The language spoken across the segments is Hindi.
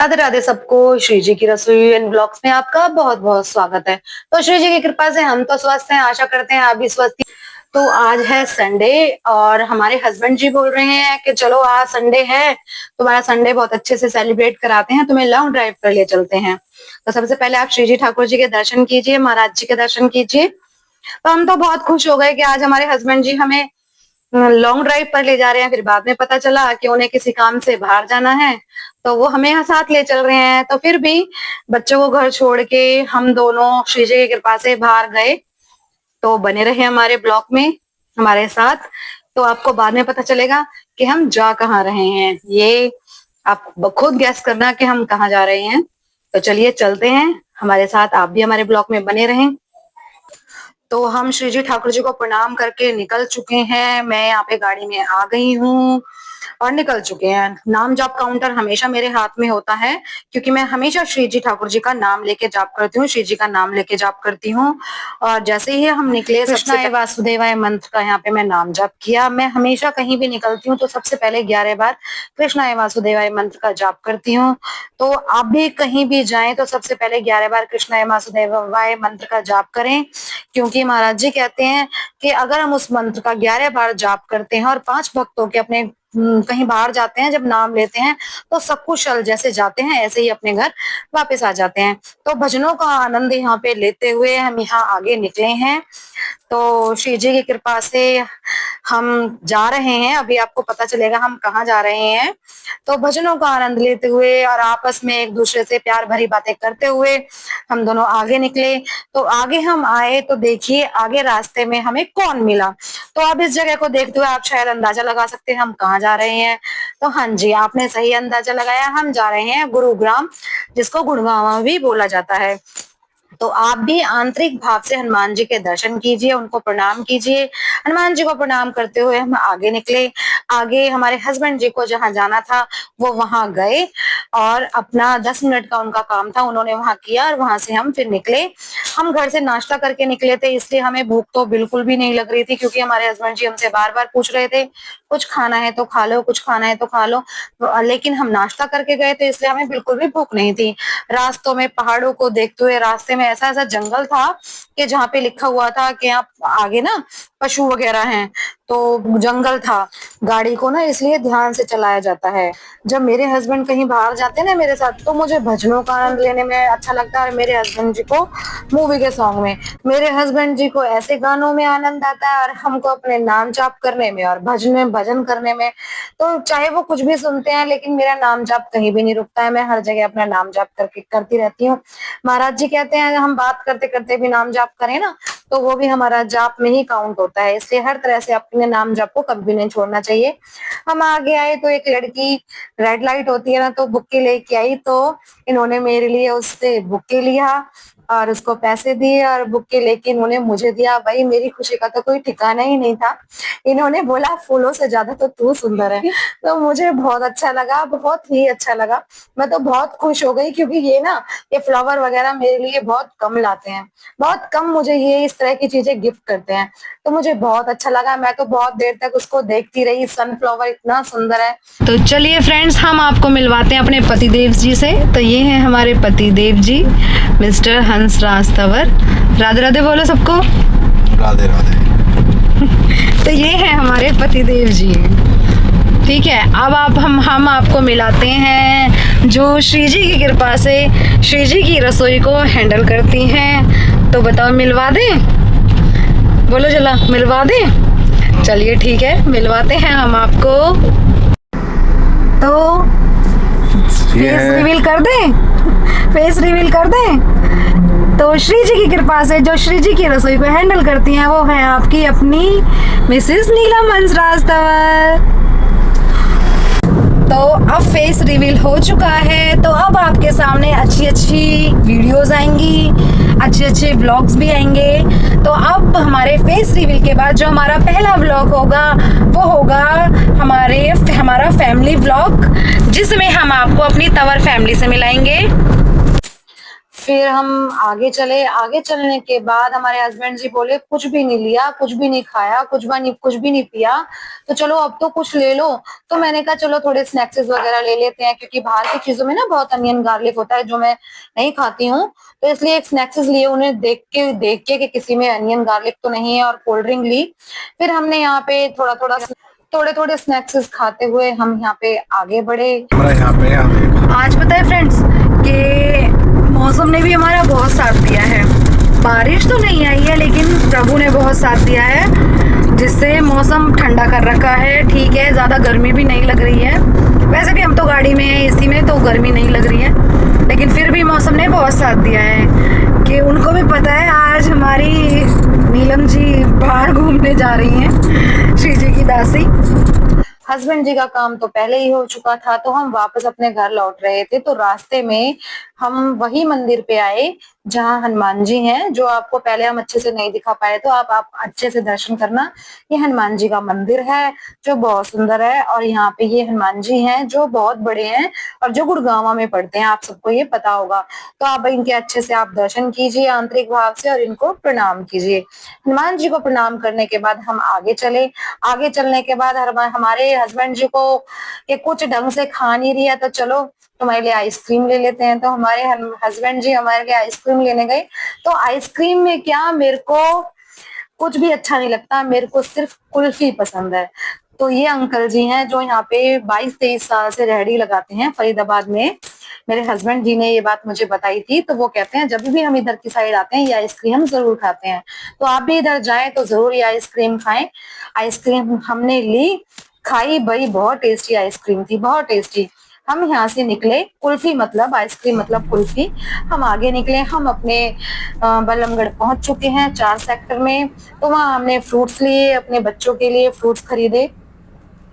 राधे राधे सबको। श्री जी की रसोई एंड ब्लॉग्स में आपका बहुत बहुत स्वागत है। तो श्री जी की कृपा से हम तो स्वस्थ हैं, आशा करते हैं आप भी स्वस्थ हैं। तो आज है संडे और हमारे हस्बैंड जी बोल रहे हैं कि चलो आज संडे है, तुम्हारा संडे बहुत अच्छे से सेलिब्रेट कराते हैं, तुम्हें लॉन्ग ड्राइव पर ले चलते हैं। तो सबसे पहले आप श्री जी ठाकुर जी के दर्शन कीजिए, महाराज जी के दर्शन कीजिए। तो हम तो बहुत खुश हो गए कि आज हमारे हस्बैंड जी हमें लॉन्ग ड्राइव पर ले जा रहे हैं। फिर बाद में पता चला कि उन्हें किसी काम से बाहर जाना है, तो वो हमें यहाँ साथ ले चल रहे हैं। तो फिर भी बच्चों को घर छोड़ के हम दोनों श्री जी की कृपा से बाहर गए। तो बने रहे हमारे ब्लॉग में हमारे साथ, तो आपको बाद में पता चलेगा कि हम जा कहाँ रहे हैं। ये आप खुद गैस करना कि हम कहाँ जा रहे हैं। तो चलिए चलते हैं हमारे साथ, आप भी हमारे ब्लॉग में बने रहें। तो हम श्री जी ठाकुर जी को प्रणाम करके निकल चुके हैं। मैं यहाँ पे गाड़ी में आ गई हूँ और निकल चुके हैं। नाम जाप काउंटर हमेशा मेरे हाथ में होता है, क्योंकि मैं हमेशा श्री जी ठाकुर जी का नाम लेके जाप करती हूँ, श्री जी का नाम लेके जाप करती हूँ। और जैसे ही हम निकले, कृष्णाय वासुदेवाय मंत्र का यहाँ पे मैं नाम जाप किया। मैं हमेशा कहीं भी निकलती हूँ तो सबसे पहले 11 बार कृष्णाय वासुदेवाय मंत्र का जाप करती हूँ। तो आप भी कहीं भी जाएं तो सबसे पहले 11 बार कृष्णाय वासुदेवाय मंत्र का जाप करें, क्योंकि महाराज जी कहते हैं कि अगर हम उस मंत्र का 11 बार जाप करते हैं और 5 भक्तों के अपने कहीं बाहर जाते हैं, जब नाम लेते हैं तो सकुशल जैसे जाते हैं ऐसे ही अपने घर वापस आ जाते हैं। तो भजनों का आनंद यहाँ पे लेते हुए हम यहाँ आगे निकले हैं। तो श्री जी की कृपा से हम जा रहे हैं, अभी आपको पता चलेगा हम कहाँ जा रहे हैं। तो भजनों का आनंद लेते हुए और आपस में एक दूसरे से प्यार भरी बातें करते हुए हम दोनों आगे निकले। तो आगे हम आए तो देखिए आगे रास्ते में हमें कौन मिला। तो अब इस जगह को देखते हुए आप शायद अंदाजा लगा सकते हैं हम कहाँ जा रहे हैं। तो हाँ जी, आपने सही अंदाजा लगाया, हम जा रहे हैं गुरुग्राम, जिसको गुड़गांव भी बोला जाता है। तो आप भी आंतरिक भाव से हनुमान जी के दर्शन कीजिए, उनको प्रणाम कीजिए। हनुमान जी को प्रणाम करते हुए हम आगे निकले। आगे हमारे हस्बैंड जी को जहां जाना था वो वहां गए और अपना 10 मिनट का उनका काम था, उन्होंने वहां किया और वहां से हम फिर निकले। हम घर से नाश्ता करके निकले थे, इसलिए हमें भूख तो बिल्कुल भी नहीं लग रही थी, क्योंकि हमारे हस्बैंड जी हमसे बार बार पूछ रहे थे कुछ खाना है तो खा लो, कुछ खाना है तो खा लो। लेकिन हम नाश्ता करके गए तो इसलिए हमें बिल्कुल भी भूख नहीं थी। रास्तों में पहाड़ों को देखते हुए, रास्ते में ऐसा ऐसा जंगल था कि जहाँ पे लिखा हुआ था कि आप आगे ना पशु वगैरह हैं, तो जंगल था। गाड़ी को ना इसलिए ध्यान से चलाया जाता है। जब मेरे हस्बैंड कहीं बाहर जाते हैं ना मेरे साथ, तो मुझे भजनों का आनंद लेने में अच्छा लगता है और मेरे हस्बैंड जी को मूवी के सॉन्ग में। मेरे हस्बैंड जी को ऐसे गानों में आनंद आता है और हमको अपने नाम जाप करने में और भजन करने में। तो चाहे वो कुछ भी सुनते हैं, लेकिन मेरा नाम जाप कहीं भी नहीं रुकता है। मैं हर जगह अपना नाम जाप करती रहती हूँ। महाराज जी कहते हैं हम बात करते करते भी नाम जाप करें ना, तो वो भी हमारा जाप में ही काउंट होता है। इसलिए हर तरह से अपने नाम जाप को कभी भी नहीं छोड़ना चाहिए। हम आगे आए तो एक लड़की, रेड लाइट होती है ना, तो बुक्के लेके आई। तो इन्होंने मेरे लिए उससे बुक्के लिया और उसको पैसे दिए और बुक्के लेके इन्होंने मुझे दिया। भाई मेरी खुशी का तो कोई ठिकाना ही नहीं था। इन्होंने बोला फूलों से ज्यादा तो तू सुंदर है। तो मुझे बहुत अच्छा लगा, बहुत ही अच्छा लगा। मैं तो बहुत खुश हो गई, क्योंकि ये फ्लावर वगैरह मेरे लिए बहुत कम लाते हैं, बहुत कम मुझे ये इस तरह की चीजें गिफ्ट करते हैं। तो मुझे बहुत अच्छा लगा। मैं तो बहुत देर तक उसको देखती रही, सनफ्लावर इतना सुंदर है। तो चलिए फ्रेंड्स, हम आपको मिलवाते हैं अपने पतिदेव जी से। तो ये हैं हमारे पतिदेव जी, मिस्टर हंस राज तंवर। राधे राधे बोलो सबको। राधे राधे। तो ये हैं हमारे पतिदेव जी। ठीक है, अब हम आपको मिलाते हैं जो श्री जी की कृपा से श्री जी की रसोई को हैंडल करती हैं। तो बताओ मिलवा दें? बोलो जला, मिलवा दें? चलिए ठीक है, मिलवाते हैं हम आपको। तो फेस रिवील कर दें? फेस रिवील कर दें? तो श्री जी की कृपा से जो श्री जी की रसोई को हैंडल करती हैं वो है आपकी अपनी मिसेस नीलम हंसराज तंवर। तो अब फेस रिवील हो चुका है, तो अब आपके सामने अच्छी अच्छी वीडियोस आएंगी, अच्छे अच्छे व्लॉग्स भी आएंगे। तो अब हमारे फेस रिवील के बाद जो हमारा पहला व्लॉग होगा वो होगा हमारा फैमिली व्लॉग, जिसमें हम आपको अपनी तंवर फैमिली से मिलाएंगे। फिर हम आगे चले। आगे चलने के बाद हमारे हस्बैंड जी बोले कुछ भी नहीं लिया, कुछ भी नहीं खाया, कुछ भी नहीं पिया, तो चलो अब तो कुछ ले लो। तो मैंने कहा चलो थोड़े स्नैक्स वगैरह ले लेते हैं, क्योंकि बाहर की चीजों में ना बहुत अनियन गार्लिक होता है जो मैं नहीं खाती हूँ। तो इसलिए एक स्नैक्स लिए, उन्हें देख के कि किसी में अनियन गार्लिक तो नहीं है, और कोल्ड ड्रिंक ली। फिर हमने यहाँ पे थोड़े थोड़े स्नैक्स खाते हुए हम यहाँ पे आगे बढ़े। यहाँ पे आज पता है फ्रेंड्स कि मौसम ने भी हमारा बहुत साथ दिया है। बारिश तो नहीं आई है लेकिन प्रभु ने बहुत साथ दिया है, जिससे मौसम ठंडा कर रखा है। ठीक है, ज्यादा गर्मी भी नहीं लग रही है। वैसे भी हम तो गाड़ी में हैं, एसी में, तो गर्मी नहीं लग रही है, लेकिन फिर भी मौसम ने बहुत साथ दिया है कि उनको भी पता है आज हमारी नीलम जी बाहर घूमने जा रही हैं, श्री जी की दासी। हस्बैंड जी का काम तो पहले ही हो चुका था, तो हम वापस अपने घर लौट रहे थे। तो रास्ते में हम वही मंदिर पे आए जहाँ हनुमान जी हैं, जो आपको पहले हम अच्छे से नहीं दिखा पाए, तो आप अच्छे से दर्शन करना। ये हनुमान जी का मंदिर है जो बहुत सुंदर है, और यहाँ पे ये हनुमान जी हैं जो बहुत बड़े हैं और जो गुड़गांव में पड़ते हैं, आप सबको ये पता होगा। तो आप इनके अच्छे से आप दर्शन कीजिए आंतरिक भाव से, और इनको प्रणाम कीजिए। हनुमान जी को प्रणाम करने के बाद हम आगे चले। आगे चलने के बाद हमारे हस्बैंड जी को ये कुछ ढंग से खा नहीं रही है, तो चलो तुम्हारे लिए आइसक्रीम ले लेते हैं। तो हमारे हस्बैंड जी हमारे लिए आइसक्रीम लेने गए। तो आइसक्रीम में क्या, मेरे को कुछ भी अच्छा नहीं लगता, मेरे को सिर्फ कुल्फी पसंद है। तो ये अंकल जी हैं जो यहाँ पे 22-23 साल से रेहड़ी लगाते हैं फरीदाबाद में। मेरे हस्बैंड जी ने ये बात मुझे बताई थी, तो वो कहते हैं जब भी हम इधर की साइड आते हैं ये आइसक्रीम हम जरूर खाते हैं। तो आप भी इधर जाएं तो जरूर ये आइसक्रीम खाएं। आइसक्रीम हमने ली, खाई, भाई बहुत टेस्टी आइसक्रीम थी, बहुत टेस्टी। हम यहाँ से निकले, कुल्फी मतलब आइसक्रीम मतलब कुल्फी। हम आगे निकले, हम अपने बल्लमगढ़ पहुंच चुके हैं 4 सेक्टर में। तो वहां हमने फ्रूट्स लिए, अपने बच्चों के लिए फ्रूट्स खरीदे,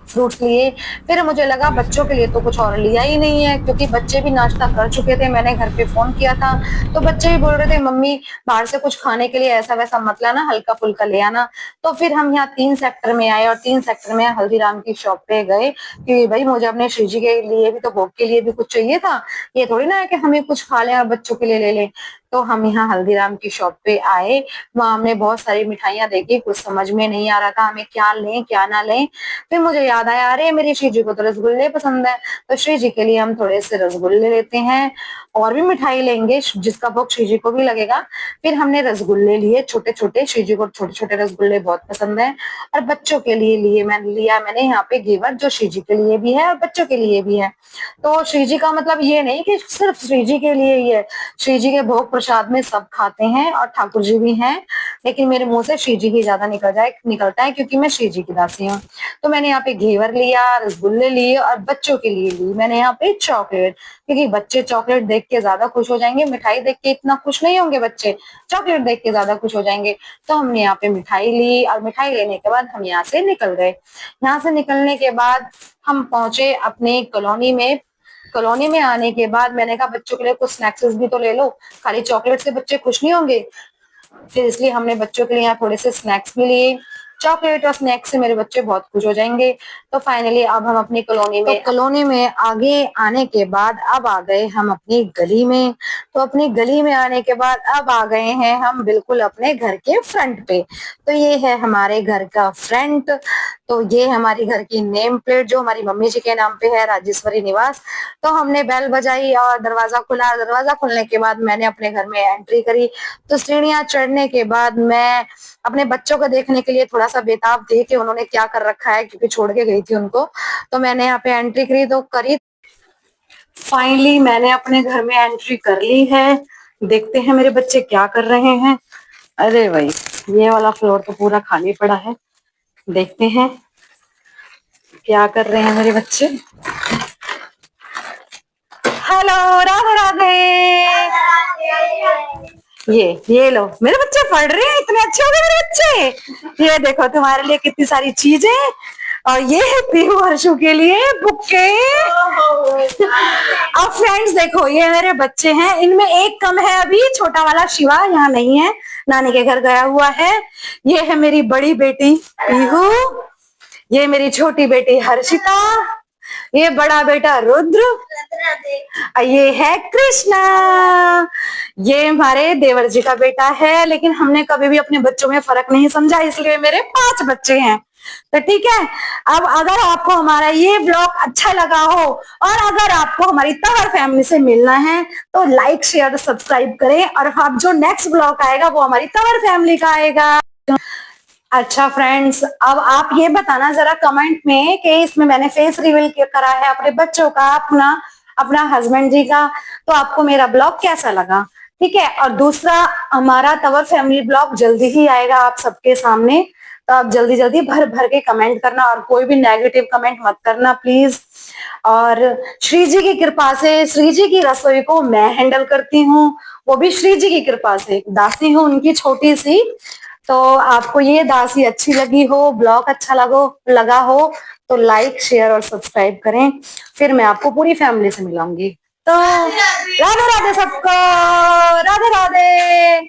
फ्रूट्स लिए। फिर मुझे लगा बच्चों के लिए तो कुछ और लिया ही नहीं है, क्योंकि बच्चे भी नाश्ता कर चुके थे। मैंने घर पे फोन किया था तो बच्चे भी बोल रहे थे मम्मी बाहर से कुछ खाने के लिए ऐसा वैसा मत लाना, हल्का फुल्का ले आना। तो फिर हम यहाँ 3 सेक्टर में आए, और 3 सेक्टर में हल्दीराम की शॉप पे गए कि भाई मुझे अपने श्री जी के लिए भी तो, भोग के लिए भी कुछ चाहिए था। ये थोड़ी ना है कि हमें कुछ खा लें और बच्चों के लिए ले लें। तो हम यहाँ हल्दीराम की शॉप पे आए। वहां हमने बहुत सारी मिठाइयां देखी, कुछ समझ में नहीं आ रहा था हमें क्या लें क्या ना लें। फिर मुझे याद आया, अरे मेरी श्री जी को तो रसगुल्ले पसंद है, तो श्री जी के लिए हम थोड़े से रसगुल्ले लेते हैं, और भी मिठाई लेंगे जिसका भोग श्री जी को भी लगेगा। फिर हमने रसगुल्ले लिए छोटे छोटे, श्री जी को छोटे छोटे रसगुल्ले बहुत पसंद है। और बच्चों के लिए मैंने यहाँ पे घेवर, जो श्री जी के लिए भी है और बच्चों के लिए भी है। तो श्री जी का मतलब ये नहीं कि सिर्फ श्री जी के लिए ही है, श्री जी के भोग प्रसाद में सब खाते हैं और ठाकुर जी भी हैं, लेकिन मेरे मुंह से श्री जी ही ज्यादा निकलता है क्योंकि मैं श्री जी की दासी हूँ। तो मैंने यहाँ पे घेवर लिया, रसगुल्ले लिए, और बच्चों के लिए ली मैंने यहाँ पे चॉकलेट, क्योंकि बच्चे चॉकलेट देख के ज्यादा खुश हो जाएंगे, मिठाई देख के इतना खुश नहीं होंगे बच्चे, चॉकलेट देख के ज्यादा खुश हो जाएंगे। तो हमने यहाँ पे मिठाई ली, और मिठाई लेने के बाद हम यहाँ से निकल गए। यहाँ से निकलने के बाद हम पहुंचे अपने कॉलोनी में। कॉलोनी में आने के बाद मैंने कहा बच्चों के लिए कुछ स्नैक्स भी तो ले लो, खाली चॉकलेट से बच्चे खुश नहीं होंगे। फिर इसलिए हमने बच्चों के लिए यहाँ थोड़े से स्नैक्स भी लिए। चॉकलेट और स्नैक्स से मेरे बच्चे बहुत खुश हो जाएंगे। तो फाइनली अब हम अपनी कॉलोनी में आगे आने के बाद अब आ गए हम अपनी गली में। तो अपनी गली में आने के बाद अब आ गए हैं हम बिल्कुल अपने घर के फ्रंट पे। तो ये है हमारे घर का फ्रंट। तो ये हमारी घर की नेम प्लेट जो हमारी मम्मी जी के नाम पे है, राजेश्वरी निवास। तो हमने बेल बजाई और दरवाजा खुला। दरवाजा खुलने के बाद मैंने अपने घर में एंट्री करी। तो सीढ़ियां चढ़ने के बाद मैं अपने बच्चों को देखने के लिए थोड़ा सा बेताब थी कि उन्होंने क्या कर रखा है, क्योंकि छोड़ के गई थी उनको। तो मैंने यहाँ पे एंट्री करी। फाइनली मैंने अपने घर में एंट्री कर ली है। देखते हैं मेरे बच्चे क्या कर रहे हैं। अरे भाई ये वाला फ्लोर तो पूरा खाली पड़ा है, देखते हैं क्या कर रहे हैं मेरे बच्चे। हेलो, राधे राधे। ये लो, मेरे बच्चे पढ़ रहे हैं, इतने अच्छे हो गए मेरे बच्चे। ये देखो तुम्हारे लिए कितनी सारी चीजें, और ये है पीहू हर्षू के लिए बुक्के। अब फ्रेंड्स देखो, ये मेरे बच्चे हैं, इनमें एक कम है अभी, छोटा वाला शिवा यहाँ नहीं है, नानी के घर गया हुआ है। ये है मेरी बड़ी बेटी पीहू, ये मेरी छोटी बेटी हर्षिता, ये बड़ा बेटा रुद्र, ये है कृष्णा, ये हमारे देवर जी का बेटा है। लेकिन हमने कभी भी अपने बच्चों में फर्क नहीं समझा, इसलिए मेरे 5 बच्चे हैं। तो ठीक है, अब अगर आपको हमारा ये ब्लॉग अच्छा लगा हो और अगर आपको हमारी तवर फैमिली से मिलना है तो लाइक शेयर सब्सक्राइब करें। और अब जो नेक्स्ट ब्लॉग आएगा वो हमारी तवर फैमिली का आएगा। अच्छा फ्रेंड्स, अब आप ये बताना जरा कमेंट में कि इसमें मैंने फेस रिवील करा है अपने बच्चों का, अपना हस्बैंड जी का, तो आपको मेरा ब्लॉग कैसा लगा। ठीक है, और दूसरा हमारा तवर फैमिली ब्लॉग जल्दी ही आएगा आप सबके सामने, तो आप जल्दी जल्दी भर भर के कमेंट करना और कोई भी नेगेटिव कमेंट मत करना प्लीज। और श्री जी की कृपा से श्री जी की रसोई को मैं हैंडल करती हूँ, वो भी श्री जी की कृपा से, दासी हूँ उनकी छोटी सी। तो आपको ये दासी अच्छी लगी हो, ब्लॉग अच्छा लगा हो तो लाइक शेयर और सब्सक्राइब करें। फिर मैं आपको पूरी फैमिली से मिलाऊंगी। तो राधे राधे सबको, राधे राधे।